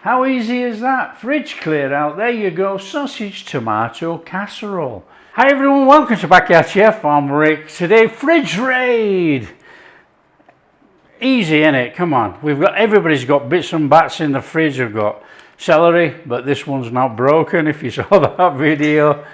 How easy is that? Fridge clear out. There you go. Sausage tomato casserole. Hi everyone, welcome to Backyard Chef. I'm Rick. Today, fridge raid. Easy, innit? Come on. Everybody's got bits and bats in the fridge. I've got celery, but this one's not broken if you saw that video.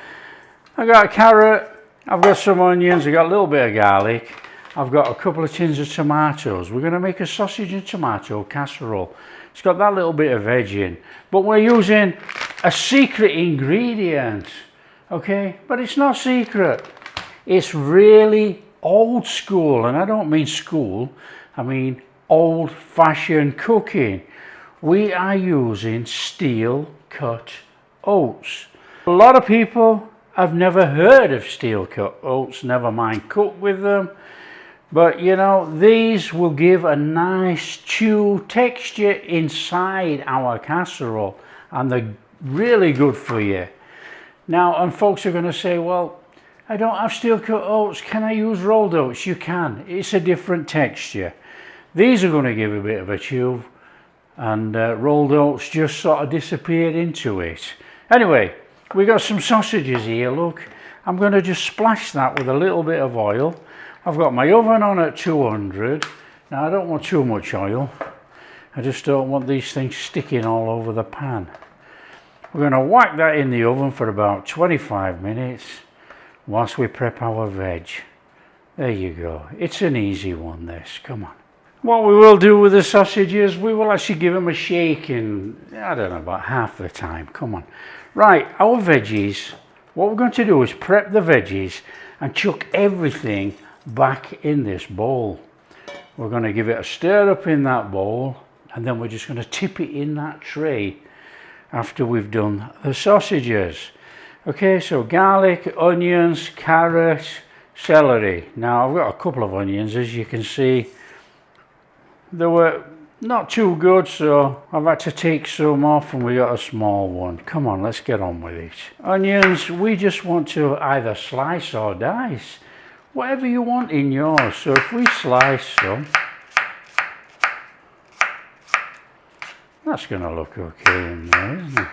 I've got a carrot. I've got some onions. I've got a little bit of garlic. I've got a couple of tins of tomatoes. We're going to make a sausage and tomato casserole. It's got that little bit of veg in, but we're using a secret ingredient, okay? But it's not secret. It's really old school, and I don't mean school, I mean old-fashioned cooking. We are using steel cut oats. A lot of people have never heard of steel cut oats, never mind cook with them. But you know, these will give a nice chew texture inside our casserole, and they're really good for you. Now, and folks are going to say, well, I don't have steel cut oats, can I use rolled oats? You can, it's a different texture. These are going to give a bit of a chew, and rolled oats just sort of disappeared into it. Anyway, we got some sausages here, look. I'm going to just splash that with a little bit of oil. I've got my oven on at 200. Now I don't want too much oil. I just don't want these things sticking all over the pan. We're going to whack that in the oven for about 25 minutes whilst we prep our veg. There you go. It's an easy one, this. Come on. What we will do with the sausages, we will actually give them a shake in, I don't know, about half the time. Come on. Right, our veggies, what we're going to do is prep the veggies and chuck everything back in this bowl. We're going to give it a stir up in that bowl, and then we're just going to tip it in that tray after we've done the sausages. Okay, so garlic, onions, carrot, celery. Now I've got a couple of onions, as you can see. They were not too good, so I've had to take some off, and we got a small one. Come on, let's get on with it. Onions, we just want to either slice or dice, whatever you want in yours. So if we slice some, that's going to look okay in there, isn't it?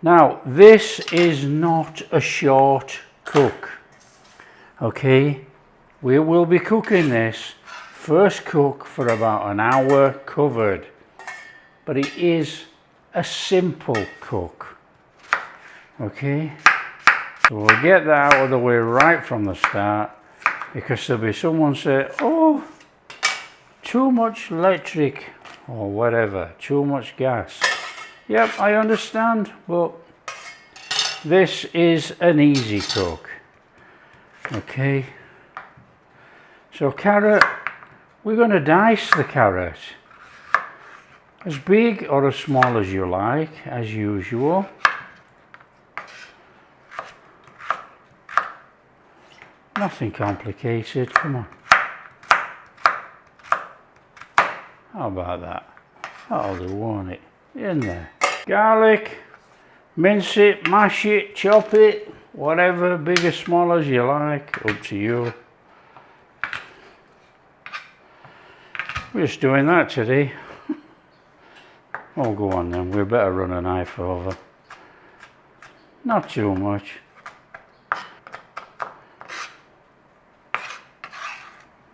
Now, this is not a short cook, okay? We will be cooking this first cook for about an hour covered, but it is a simple cook. Okay, so we'll get that out of the way right from the start, because there'll be someone say, oh, too much electric or whatever, too much gas. Yep, I understand, but this is an easy cook. Okay, so carrot, we're going to dice the carrot as big or as small as you like, as usual. Nothing complicated, come on. How about that? That'll do, won't it? In there. Garlic, mince it, mash it, chop it, whatever, big or small as you like, up to you. We're just doing that today. Oh, go on then, we better run a knife over. Not too much.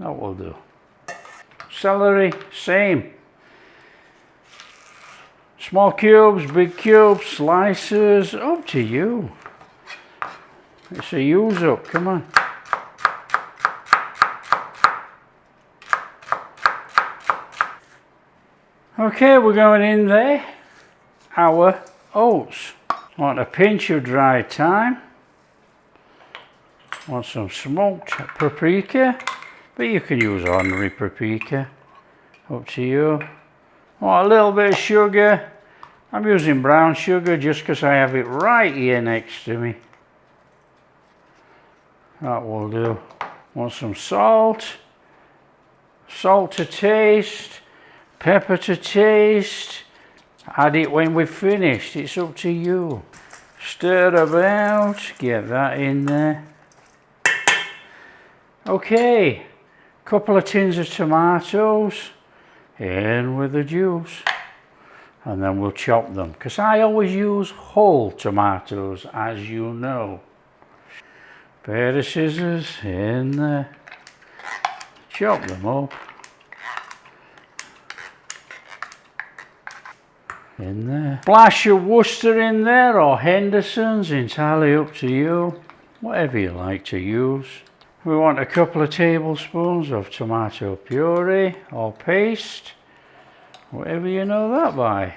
That will do. Celery, same. Small cubes, big cubes, slices, up to you. It's a use up, come on. Okay, we're going in there. Our oats. Want a pinch of dry thyme. Want some smoked paprika. But you can use ordinary paprika, up to you. Want a little bit of sugar. I'm using brown sugar just because I have it right here next to me. That will do. Want some salt. Salt to taste. Pepper to taste. Add it when we've finished. It's up to you. Stir about. Get that in there. Okay. Couple of tins of tomatoes. in with the juice, and then we'll chop them, because I always use whole tomatoes, as you know. Pair of scissors in there, chop them up, in there. Splash of Worcester in there, or Henderson's, entirely up to you, whatever you like to use. We want a couple of tablespoons of tomato puree or paste, whatever you know that by.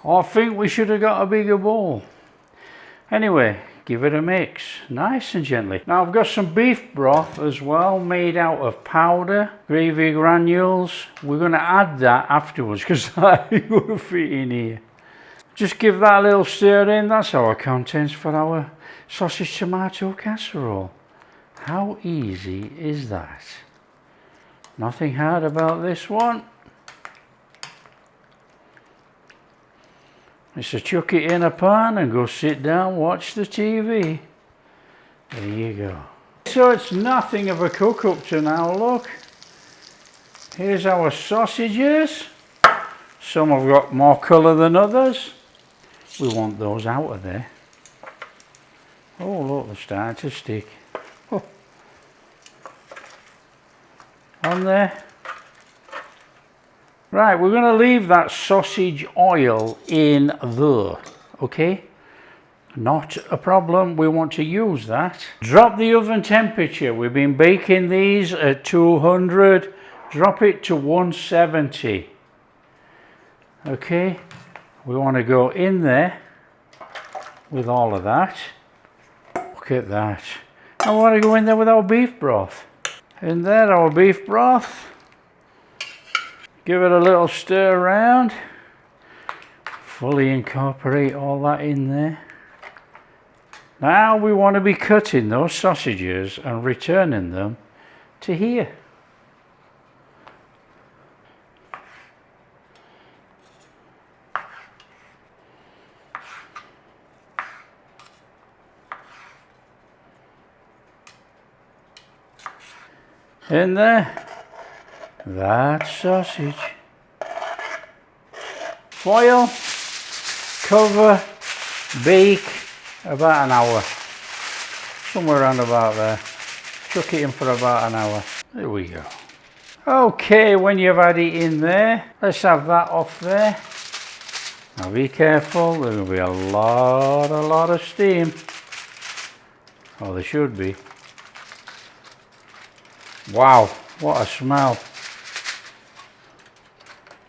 I think we should have got a bigger bowl. Anyway, give it a mix, nice and gently. Now I've got some beef broth as well, made out of powder, gravy granules. We're going to add that afterwards because that ain't going to fit in here. Just give that a little stir in. That's our contents for our sausage tomato casserole. How easy is that? Nothing hard about this one. It's to chuck it in a pan and go sit down, watch the TV. There you go. So it's nothing of a cook up to now, look. Here's our sausages. Some have got more colour than others. We want those out of there. Oh look, they're starting to stick. Oh. On there. Right, we're going to leave that sausage oil in there, okay? Not a problem, we want to use that. Drop the oven temperature. We've been baking these at 200. Drop it to 170. Okay, we want to go in there with all of that. Look at that. I want to go in there with our beef broth. In there, our beef broth. Give it a little stir around. Fully incorporate all that in there. Now we want to be cutting those sausages and returning them to here. In there. That sausage. Foil, cover, bake about an hour. Somewhere around about there. Chuck it in for about an hour. There we go. Okay, when you've had it in there, let's have that off there. Now be careful, there's going to be a lot of steam. Oh, there should be. Wow, what a smell.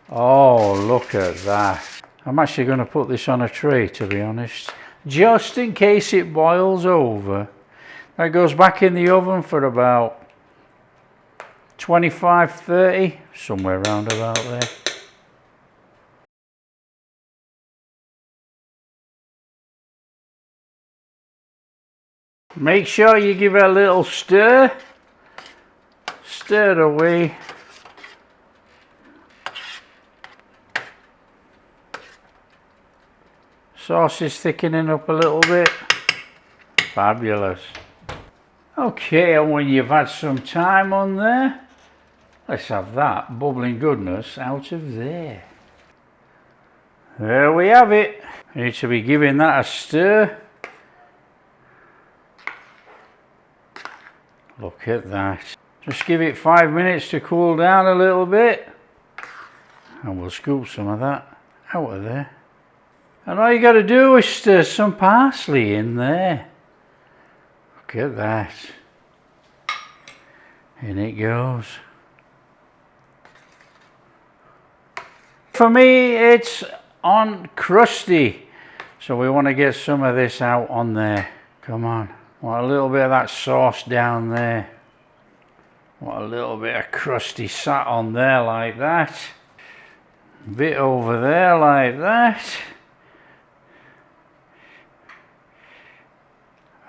Oh, look at that. I'm actually going to put this on a tray, to be honest, just in case it boils over. That goes back in the oven for about 25-30, somewhere around about there. Make sure you give it a little stir. Stir it away. Sauce is thickening up a little bit. Fabulous. Okay, and when you've had some time on there, let's have that bubbling goodness out of there. There we have it. You need to be giving that a stir. Look at that. Just give it 5 minutes to cool down a little bit. And we'll scoop some of that out of there. And all you got to do is stir some parsley in there. Look at that. In it goes. For me, it's on crusty. So we want to get some of this out on there. Come on. Want a little bit of that sauce down there. Want a little bit of crusty sat on there like that. Bit over there like that.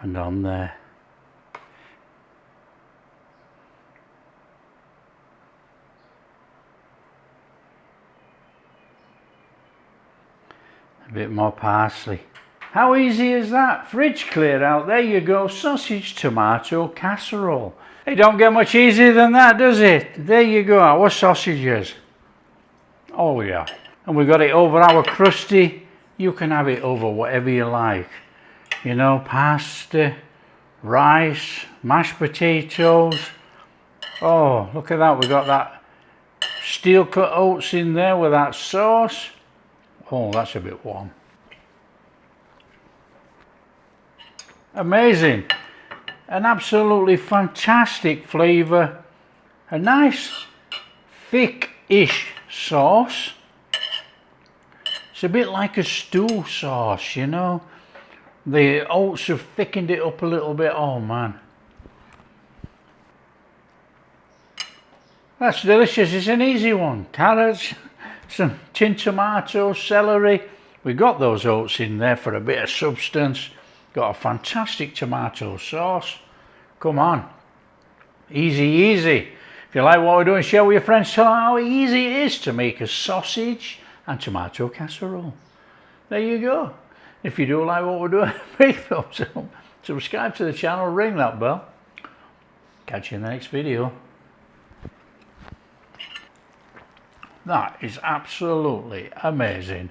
And on there. A bit more parsley. How easy is that? Fridge clear out. There you go. Sausage tomato casserole. It don't get much easier than that, does it? There you go. Our sausages. Oh yeah. And we got it over our crusty. You can have it over whatever you like. You know, pasta, rice, mashed potatoes. Oh, look at that. We got that steel cut oats in there with that sauce. Oh, that's a bit warm. Amazing. An absolutely fantastic flavour. A nice thick-ish sauce. It's a bit like a stew sauce, you know. The oats have thickened it up a little bit. Oh man. That's delicious. It's an easy one. Carrots, some tinned tomatoes, celery. We got those oats in there for a bit of substance. Got a fantastic tomato sauce. Come on. Easy, easy. If you like what we're doing, share with your friends. Tell them how easy it is to make a sausage and tomato casserole. There you go. If you do like what we're doing, big thumbs up. Subscribe to the channel, ring that bell. Catch you in the next video. That is absolutely amazing.